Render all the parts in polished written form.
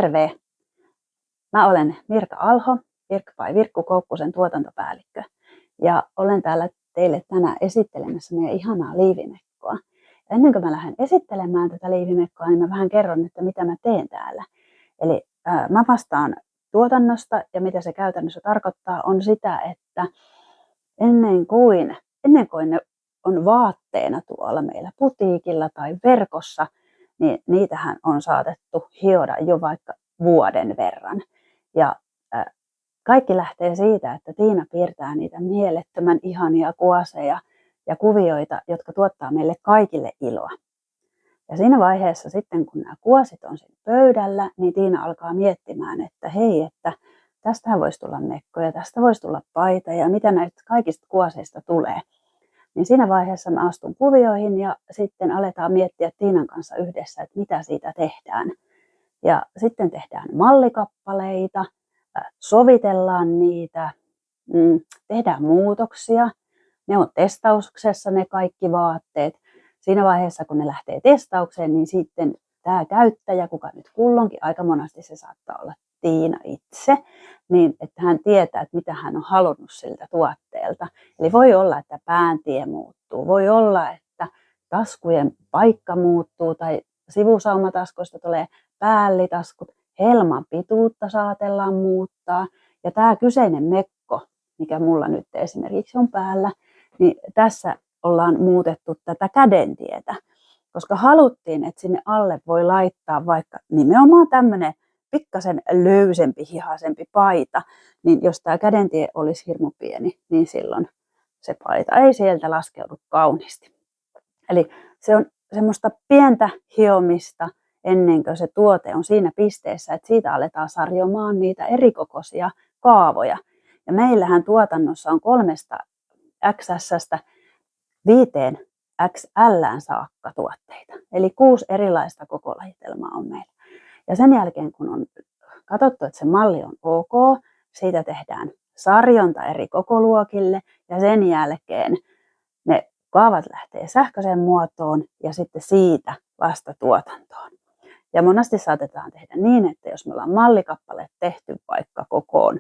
Terve! Mä olen Mirka Alho, Virk by Virkku Koukkusen tuotantopäällikkö. Ja olen täällä teille tänään esittelemässä meidän ihanaa liivimekkoa. Ja ennen kuin mä lähden esittelemään tätä liivimekkoa, niin mä vähän kerron, että mitä mä teen täällä. Eli mä vastaan tuotannosta ja mitä se käytännössä tarkoittaa on sitä, että ennen kuin ne on vaatteena tuolla meillä putiikilla tai verkossa, niin niitähän on saatettu hioda jo vaikka vuoden verran. Ja kaikki lähtee siitä, että Tiina piirtää niitä mielettömän ihania kuoseja ja kuvioita, jotka tuottaa meille kaikille iloa. Ja siinä vaiheessa sitten, kun nämä kuosit on siinä pöydällä, niin Tiina alkaa miettimään, että hei, että tästähän voisi tulla mekko ja tästä voisi tulla paita ja mitä näistä kaikista kuoseista tulee. Niin siinä vaiheessa mä astun kuvioihin ja sitten aletaan miettiä Tiinan kanssa yhdessä, että mitä siitä tehdään. Ja sitten tehdään mallikappaleita, sovitellaan niitä, tehdään muutoksia. Ne on testauksessa ne kaikki vaatteet. Siinä vaiheessa, kun ne lähtee testaukseen, niin sitten tämä käyttäjä, kuka nyt kulloinkin, aika monesti se saattaa olla Tiina itse, niin että hän tietää, että mitä hän on halunnut siltä tuotteelta. Eli voi olla, että pääntie muuttuu, voi olla, että taskujen paikka muuttuu tai sivusaumataskuista tulee päällitaskut, helman pituutta saatellaan muuttaa. Ja tämä kyseinen mekko, mikä mulla nyt esimerkiksi on päällä, niin tässä ollaan muutettu tätä kädentietä, koska haluttiin, että sinne alle voi laittaa vaikka nimenomaan tämmöinen pikkasen löysempi, hihasempi paita, niin jos tämä kädentie olisi hirmu pieni, niin silloin se paita ei sieltä laskeudu kauniisti. Eli se on semmoista pientä hiomista ennen kuin se tuote on siinä pisteessä, että siitä aletaan sarjomaan niitä erikokoisia kaavoja. Ja meillähän tuotannossa on 3XS 5XL saakka tuotteita. Eli 6 erilaista kokolajitelmaa on meillä. Ja sen jälkeen, kun on katsottu, että se malli on ok, siitä tehdään sarjonta eri kokoluokille ja sen jälkeen ne kaavat lähtee sähköiseen muotoon ja sitten siitä vasta tuotantoon. Ja monesti saatetaan tehdä niin, että jos me ollaan mallikappale tehty vaikka kokoon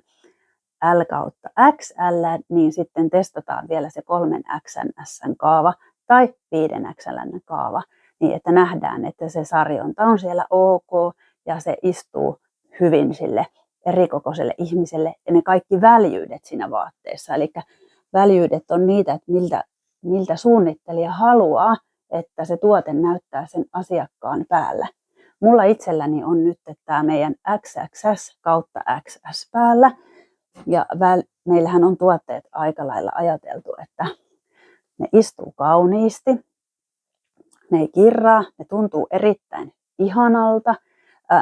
L kautta XL, niin sitten testataan vielä se 3XS kaava tai 5XL kaava, niin että nähdään, että se sarjonta on siellä ok ja se istuu hyvin sille erikokoiselle ihmiselle ja ne kaikki väljyydet siinä vaatteessa. Eli väljyydet on niitä, että miltä suunnittelija haluaa, että se tuote näyttää sen asiakkaan päällä. Mulla itselläni on nyt tämä meidän XXS kautta XS päällä. Ja meillähän on tuotteet aika lailla ajateltu, että ne istuu kauniisti, ne ei kirraa, ne tuntuu erittäin ihanalta,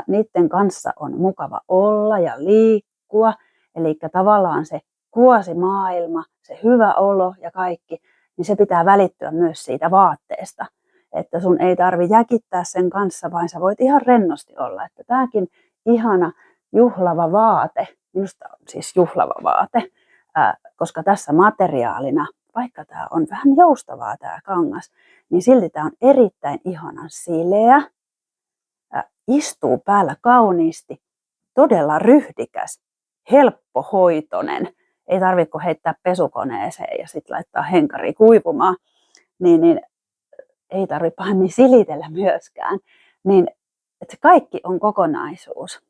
niiden kanssa on mukava olla ja liikkua. Eli tavallaan se kuosimaailma, se hyvä olo ja kaikki, niin se pitää välittyä myös siitä vaatteesta. Että sun ei tarvitse jäkittää sen kanssa, vaan sä voit ihan rennosti olla. Että tämäkin ihana juhlava vaate, minusta on siis juhlava vaate, koska tässä materiaalina, vaikka tämä on vähän joustavaa tämä kangas, niin silti tämä on erittäin ihanan sileä, istuu päällä kauniisti, todella ryhdikäs, helppohoitoinen, ei tarvitse heittää pesukoneeseen ja sitten laittaa henkari kuivumaan, niin ei tarvitse pahemmin silitellä myöskään, niin että se kaikki on kokonaisuus,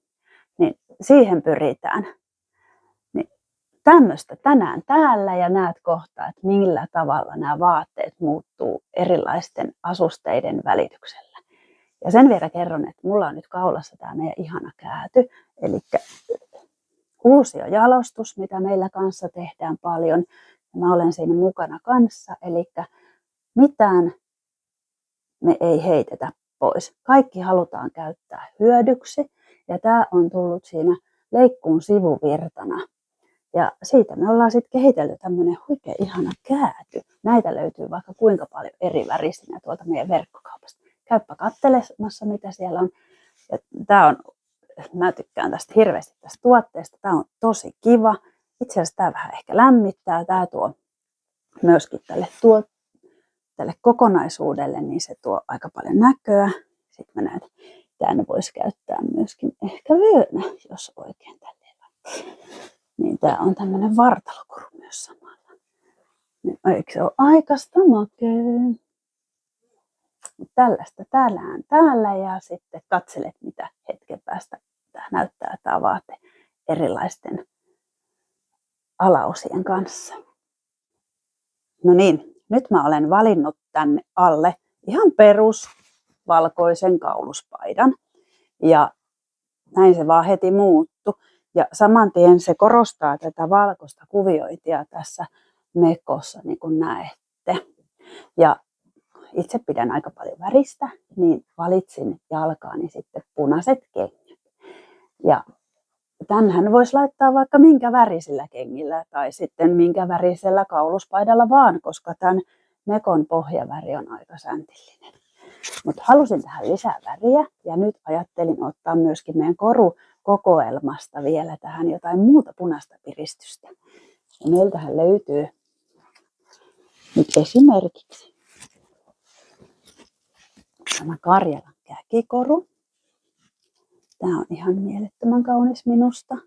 niin siihen pyritään. Niin tämmöistä tänään täällä ja näet kohta, että millä tavalla nämä vaatteet muuttuu erilaisten asusteiden välityksellä. Ja sen vielä kerron, että mulla on nyt kaulassa tämä meidän ihana kääty, eli uusiojalostus, mitä meillä kanssa tehdään paljon. Ja mä olen siinä mukana kanssa, eli mitään me ei heitetä pois. Kaikki halutaan käyttää hyödyksi ja tämä on tullut siinä leikkuun sivuvirtana. Ja siitä me ollaan sitten kehitelty tämmöinen huikea ihana kääty. Näitä löytyy vaikka kuinka paljon eri värisinä tuolta meidän verkkokaupasta. Käyppä katselemassa mitä siellä on. Ja mä tykkään tästä hirveästi tästä tuotteesta. Tämä on tosi kiva. Itse asiassa tämä vähän ehkä lämmittää. Tämä tuo myöskin tälle kokonaisuudelle, niin se tuo aika paljon näköä. Sitten mä näytän Tän voisi käyttää myöskin ehkä vyönä, jos oikein tälleen laittaa. Niin tää on tämmönen vartalokoru myös samalla. Niin eikö se ole aikaista makea? Tällaista täällä ja sitten katselet mitä hetken päästä tää näyttää tää vaate erilaisten alaosien kanssa. No niin, nyt mä olen valinnut tänne alle ihan perus valkoisen kauluspaidan. Ja näin se vaan heti muuttui. Ja saman tien se korostaa tätä valkoista kuviointia tässä mekossa, niin kuin näette. Ja itse pidän aika paljon väristä, niin valitsin jalkaani sitten punaiset kengät. Ja tämänhän voisi laittaa vaikka minkä värisellä kengillä tai sitten minkä värisellä kauluspaidalla vaan, koska tämän mekon pohjaväri on aika säntillinen. Mutta halusin tähän lisää väriä ja nyt ajattelin ottaa myöskin meidän korukokoelmasta vielä tähän jotain muuta punaista piristystä. Ja meiltähän löytyy nyt esimerkiksi tämä Karjalan käkikoru. Tämä on ihan mielettömän kaunis minusta.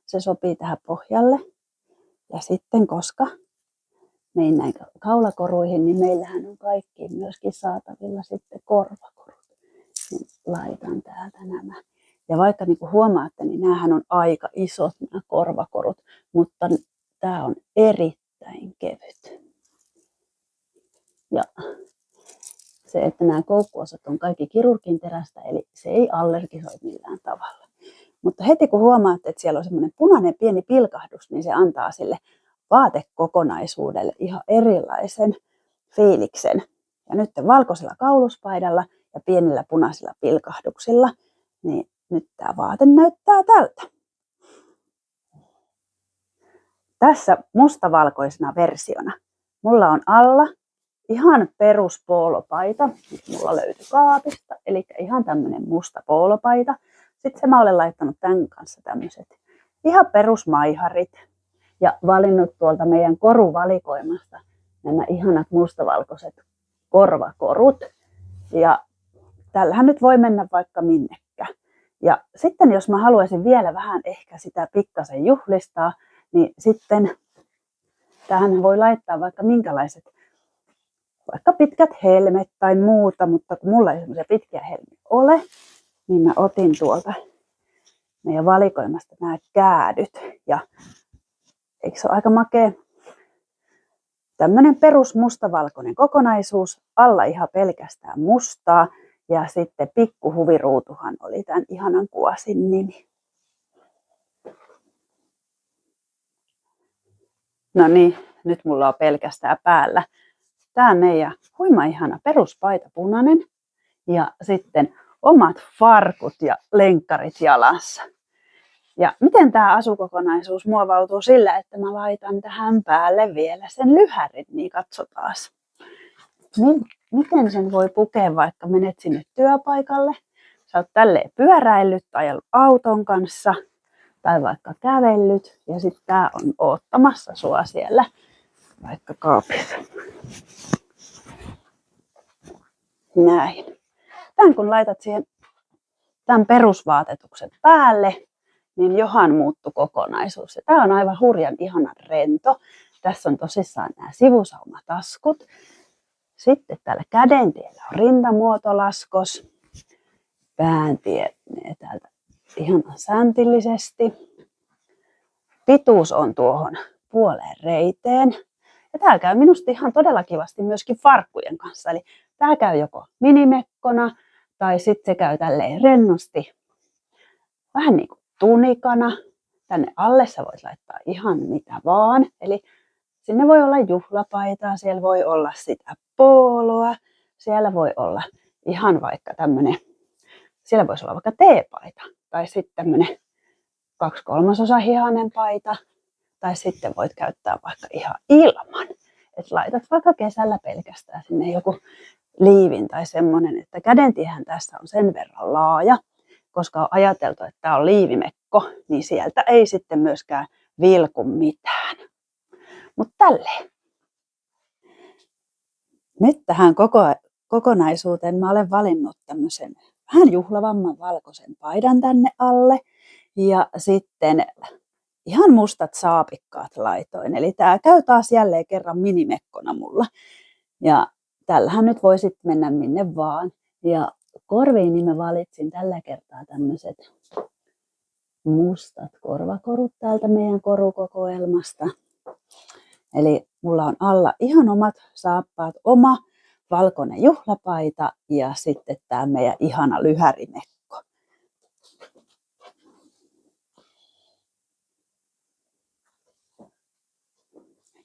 Se sopii tähän pohjalle. Ja sitten koska mein näin kaulakoruihin, niin meillähän on kaikki myöskin saatavilla sitten korvakorut. Niin laitan täältä nämä. Ja vaikka niin kuin huomaatte, niin näähän on aika isot nämä korvakorut, mutta tämä on erittäin kevyt. Ja se, että nämä koukkuosat on kaikki kirurgin terästä, eli se ei allergisoi millään tavalla. Mutta heti kun huomaatte, että siellä on semmoinen punainen pieni pilkahdus, niin se antaa sille vaatekokonaisuudelle ihan erilaisen fiiliksen. Ja nyt valkoisella kauluspaidalla ja pienillä punaisilla pilkahduksilla, niin nyt tämä vaate näyttää tältä. Tässä mustavalkoisena versiona mulla on alla ihan perus poolopaita, mulla löytyi kaapista, eli ihan tämmönen musta poolopaita. Sitten mä olen laittanut tämän kanssa tämmöiset ihan perusmaiharit ja valinnut tuolta meidän koruvalikoimasta nämä ihanat mustavalkoiset korvakorut. Ja tällähän nyt voi mennä vaikka minnekä. Ja sitten jos mä haluaisin vielä vähän ehkä sitä pikkasen juhlistaa, niin sitten tähän voi laittaa vaikka minkälaiset vaikka pitkät helmet tai muuta, mutta kun mulla ei semmoisia pitkiä helmiä ole, niin mä otin tuolta meidän valikoimasta nämä käädyt. Ja eikö se ole aika makea? Tämmönen perus mustavalkoinen kokonaisuus, alla ihan pelkästään mustaa. Ja sitten pikkuhuviruutuhan oli tämän ihanan kuosin nimi. No niin, nyt mulla on pelkästään päällä tää meidän huima ihana peruspaita punainen ja sitten omat farkut ja lenkkarit jalassa. Ja miten tämä asukokonaisuus muovautuu sillä, että mä laitan tähän päälle vielä sen lyhärin, niin katsotaan. Miten sen voi pukea, vaikka menet sinne työpaikalle, sä oot tälleen pyöräillyt tai ajellut auton kanssa tai vaikka kävellyt ja sitten tää on oottamassa sua siellä vaikka kaapissa. Näin. Tän kun laitat siihen tämän perusvaatetuksen päälle, niin johan muuttuu kokonaisuus. Ja tää on aivan hurjan ihanan rento. Tässä on tosissaan nämä sivusaumataskut. Sitten täällä kädentiellä on rintamuotolaskos. Pääntie menee täältä ihanan säntillisesti. Pituus on tuohon puoleen reiteen. Ja tää käy minusta ihan todella kivasti myöskin farkkujen kanssa. Eli tää käy joko minimekkona tai sitten se käy tälleen rennosti. Vähän niin kuin tunikana. Tänne alle sä voit laittaa ihan mitä vaan. Eli sinne voi olla juhlapaitaa, siellä voi olla sitä pooloa, siellä voi olla ihan vaikka tämmönen, siellä voisi olla vaikka teepaita tai sitten tämmönen 2/3 hihanen paita tai sitten voit käyttää vaikka ihan ilman. Että laitat vaikka kesällä pelkästään sinne joku liivin tai semmonen, että kädentiehän tässä on sen verran laaja, koska on ajateltu, että tämä on liivimekko, niin sieltä ei sitten myöskään vilku mitään. Mutta tälleen. Nyt tähän kokonaisuuteen mä olen valinnut tämmöisen vähän juhlavamman valkoisen paidan tänne alle ja sitten ihan mustat saapikkaat laitoin. Eli tää käy taas jälleen kerran minimekkona mulla. Ja tällähän nyt voisit mennä minne vaan. Ja korviin niin mä valitsin tällä kertaa tämmöiset mustat korvakorut täältä meidän korukokoelmasta. Eli mulla on alla ihan omat saappaat, oma valkoinen juhlapaita ja sitten tää meidän ihana lyhärimekko.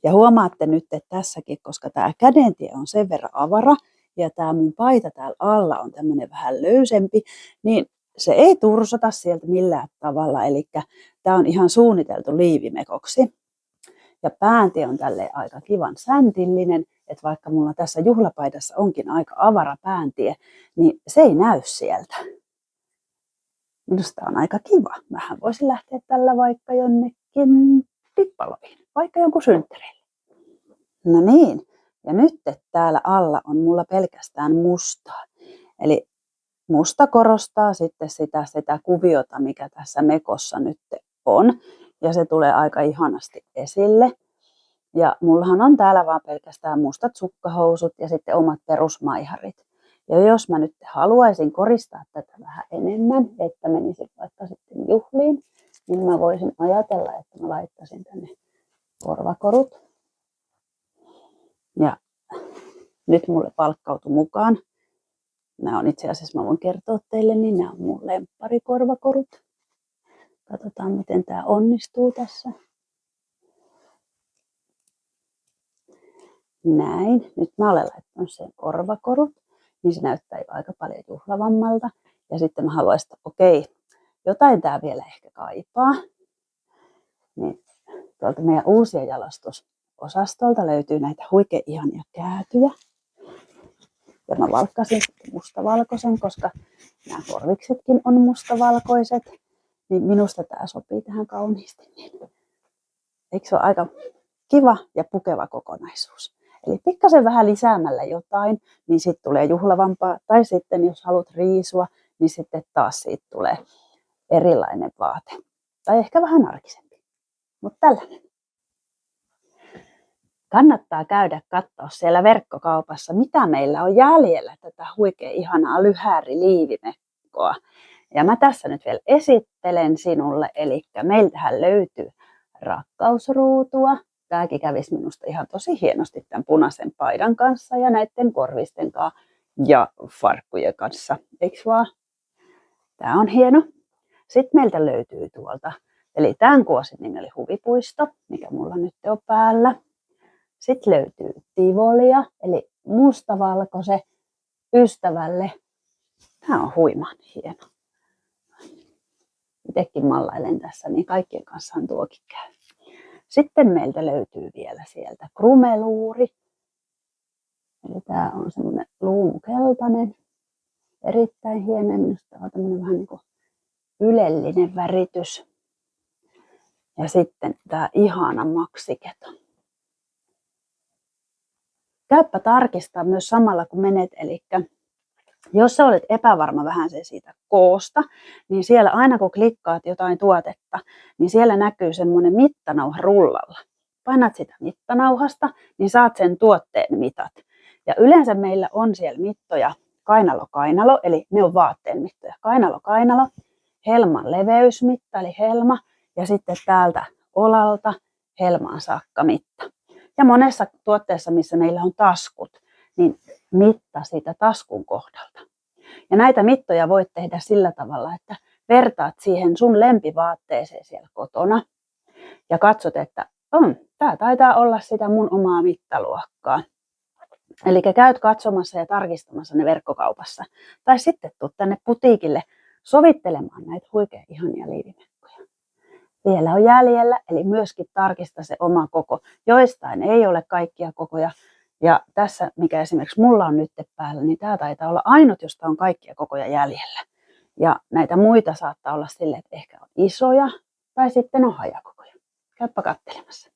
Ja huomaatte nyt, että tässäkin, koska tämä kädentie on sen verran avara ja tämä mun paita täällä alla on tämmöinen vähän löysempi, niin se ei tursota sieltä millään tavalla. Eli tämä on ihan suunniteltu liivimekoksi. Ja pääntie on tälleen aika kivan säntillinen, että vaikka mulla tässä juhlapaidassa onkin aika avara pääntie, niin se ei näy sieltä. Minusta on aika kiva. Mähän voisin lähteä tällä vaikka jonnekin pippaloihin, vaikka jonkun synttäreille. No niin, ja nyt täällä alla on mulla pelkästään mustaa. Eli musta korostaa sitten sitä kuviota, mikä tässä mekossa nyt on. Ja se tulee aika ihanasti esille. Ja mullahan on täällä vaan pelkästään mustat sukkahousut ja sitten omat perusmaiharit. Ja jos mä nyt haluaisin koristaa tätä vähän enemmän, että menisin vaikka sitten juhliin, niin mä voisin ajatella, että mä laittaisin tänne korvakorut. Ja nyt mulle palkkautui mukaan. Nämä on itse asiassa, mä voin kertoa teille, niin nämä on mun lempparikorvakorut. Katsotaan, miten tämä onnistuu tässä. Näin. Nyt mä olen laittanut sen korvakorut, niin se näyttää jo aika paljon juhlavammalta. Ja sitten mä haluaisin, että okei, jotain tää vielä ehkä kaipaa. Niin tuolta meidän uusien jalostusosastolta löytyy näitä huikean ihania käätyjä. Ja mä valkkasin mustavalkoisen, koska nämä korviksetkin on mustavalkoiset. Niin minusta tää sopii tähän kauniisti. Eikö se ole aika kiva ja pukeva kokonaisuus? Eli pikkasen vähän lisäämällä jotain, niin sitten tulee juhlavampaa. Tai sitten jos haluat riisua, niin sitten taas siitä tulee erilainen vaate. Tai ehkä vähän arkisempi. Mutta tällainen. Kannattaa käydä katsoa siellä verkkokaupassa, mitä meillä on jäljellä tätä huikean ihanaa lyhäri-liivimekkoa. Ja mä tässä nyt vielä esittelen sinulle, eli meiltähän löytyy rakkausruutua. Tämäkin kävisi minusta ihan tosi hienosti tämän punaisen paidan kanssa ja näiden korvisten kanssa ja farkkujen kanssa. Eikö vaan? Tämä on hieno. Sitten meiltä löytyy tuolta, eli tämän kuosin nimi oli Huvipuisto, mikä mulla nyt on päällä. Sitten löytyy Tivolia, eli mustavalkoise ystävälle. Tämä on huiman hieno. Itsekin mallailen tässä, niin kaikkien kanssahan tuokin käy. Sitten meiltä löytyy vielä sieltä krumeluuri. Eli tämä on semmoinen luumukeltainen. Erittäin hieno. Minusta on tämmöinen vähän niin kuin ylellinen väritys. Ja sitten tämä ihana maksiketo. Käyppä tarkistaa myös samalla kun menet. Eli jos sä olet epävarma vähän se siitä koosta, niin siellä aina kun klikkaat jotain tuotetta, niin siellä näkyy semmoinen mittanauha rullalla. Painat sitä mittanauhasta, niin saat sen tuotteen mitat. Ja yleensä meillä on siellä mittoja kainalo, eli ne on vaatteen mittoja. Kainalo, helman leveysmitta, eli helma, ja sitten täältä olalta helmaan saakka mitta. Ja monessa tuotteessa, missä meillä on taskut, niin mitta siitä taskun kohdalta. Ja näitä mittoja voit tehdä sillä tavalla, että vertaat siihen sun lempivaatteeseen siellä kotona ja katsot, että tämä taitaa olla sitä mun omaa mittaluokkaa. Eli käyt katsomassa ja tarkistamassa ne verkkokaupassa. Tai sitten tuut tänne putiikille sovittelemaan näitä huikean ihania liivimekkoja. Vielä on jäljellä, eli myöskin tarkista se oma koko. Joistain ei ole kaikkia kokoja. Ja tässä, mikä esimerkiksi mulla on nyt päällä, niin tämä taitaa olla ainut, josta on kaikkia kokoja jäljellä. Ja näitä muita saattaa olla silleen, että ehkä on isoja tai sitten on hajakokoja. Käypä katselemassa.